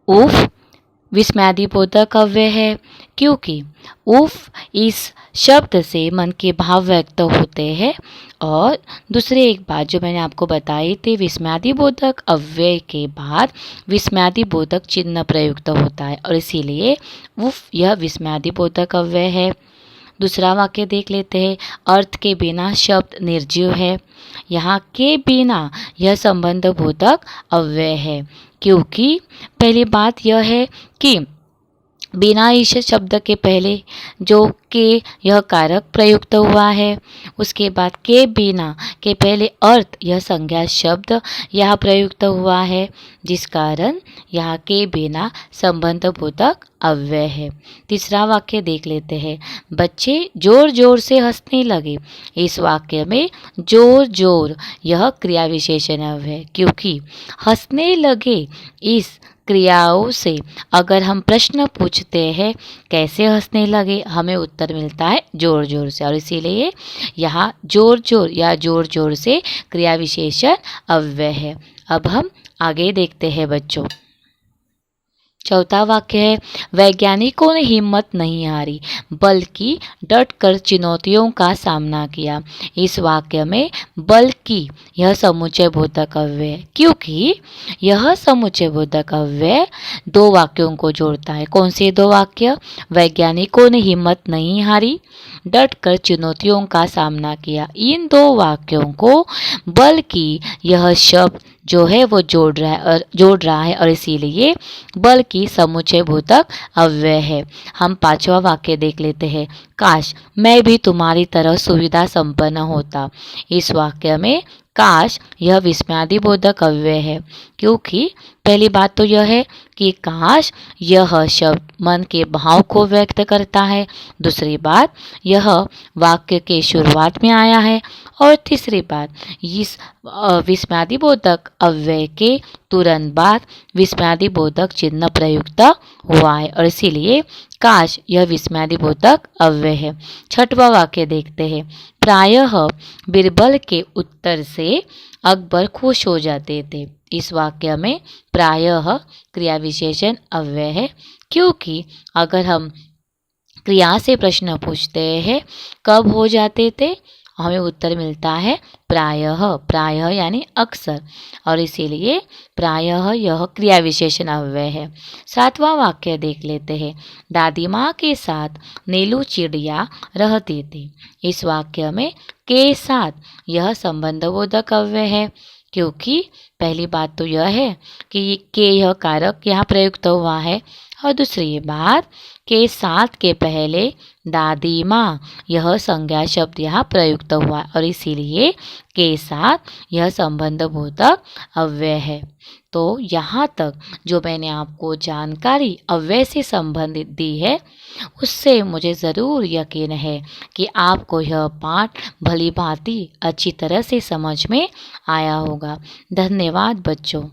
उफ विस्मयादिबोधक अव्यय है, क्योंकि उफ इस शब्द से मन के भाव व्यक्त होते हैं। और दूसरी एक बात जो मैंने आपको बताई थी, विस्मयादिबोधक अव्यय के बाद विस्मयादिबोधक चिन्ह प्रयुक्त होता है और इसीलिए उफ यह विस्मयादिबोधक अव्यय है। दूसरा वाक्य देख लेते हैं। अर्थ के बिना शब्द निर्जीव है। यहाँ के बिना यह संबंध बोधक अव्यय है, क्योंकि पहली बात यह है कि बिना इस शब्द के पहले जो के यह कारक प्रयुक्त हुआ है, उसके बाद के बिना के पहले अर्थ यह संज्ञा शब्द यहाँ प्रयुक्त हुआ है, जिस कारण यहाँ के बिना संबंध बोधक अव्यय है। तीसरा वाक्य देख लेते हैं। बच्चे जोर जोर से हंसने लगे। इस वाक्य में जोर जोर यह क्रिया विशेषण है, क्योंकि हंसने लगे इस क्रियाओं से अगर हम प्रश्न पूछते हैं कैसे हंसने लगे, हमें उत्तर मिलता है जोर जोर से, और इसीलिए यहाँ जोर जोर या जोर जोर से क्रिया विशेषण अव्यय है। अब हम आगे देखते हैं बच्चों। चौथा वाक्य है। वैज्ञानिकों ने हिम्मत नहीं हारी बल्कि डटकर चुनौतियों का सामना किया। इस वाक्य में बल्कि यह समुच्चय बोधक अव्यय है, क्योंकि यह समुच्चय बोधक अव्यय दो वाक्यों को जोड़ता है। कौन से दो वाक्य? वैज्ञानिकों ने हिम्मत नहीं हारी, डटकर चुनौतियों का सामना किया। इन दो वाक्यों को बल्कि यह शब्द जो है वो जोड़ रहा है और इसीलिए बल्कि समुच्चय बोधक अव्यय है। हम पांचवा वाक्य देख लेते हैं। काश मैं भी तुम्हारी तरह सुविधा संपन्न होता। इस वाक्य में काश यह विस्मयादिबोधक अव्यय है, क्योंकि पहली बात तो यह है कि काश यह शब्द मन के भाव को व्यक्त करता है। दूसरी बात यह वाक्य के शुरुआत में आया है। और तीसरी बात इस विस्मयादिबोधक अव्यय के तुरंत बाद विस्मयादिबोधक चिन्ह प्रयुक्त हुआ है और इसीलिए काश यह विस्मयादिबोधक अव्यय है। छठवां वाक्य देखते हैं। प्रायः बीरबल के उत्तर से अकबर खुश हो जाते थे। इस वाक्य में प्रायः क्रिया विशेषण अव्यय है, क्योंकि अगर हम क्रिया से प्रश्न पूछते हैं कब हो जाते थे, हमें उत्तर मिलता है प्रायः। प्रायः यानी अक्सर, और इसीलिए प्रायः यह क्रिया विशेषण अव्यय है। सातवां वाक्य देख लेते हैं। दादी माँ के साथ नीलू चिड़िया रहती थी। इस वाक्य में के साथ यह संबंधबोधक अव्यय है, क्योंकि पहली बात तो यह है कि के यह कारक यहाँ प्रयुक्त हुआ है, और दूसरी बात के साथ के पहले दादी माँ यह संज्ञा शब्द यहाँ प्रयुक्त हुआ और इसीलिए के साथ यह संबंधबोधक अव्यय है। तो यहाँ तक जो मैंने आपको जानकारी अव्यय से संबंधित दी है, उससे मुझे ज़रूर यकीन है कि आपको यह पाठ भली भांति अच्छी तरह से समझ में आया होगा। धन्यवाद बच्चों।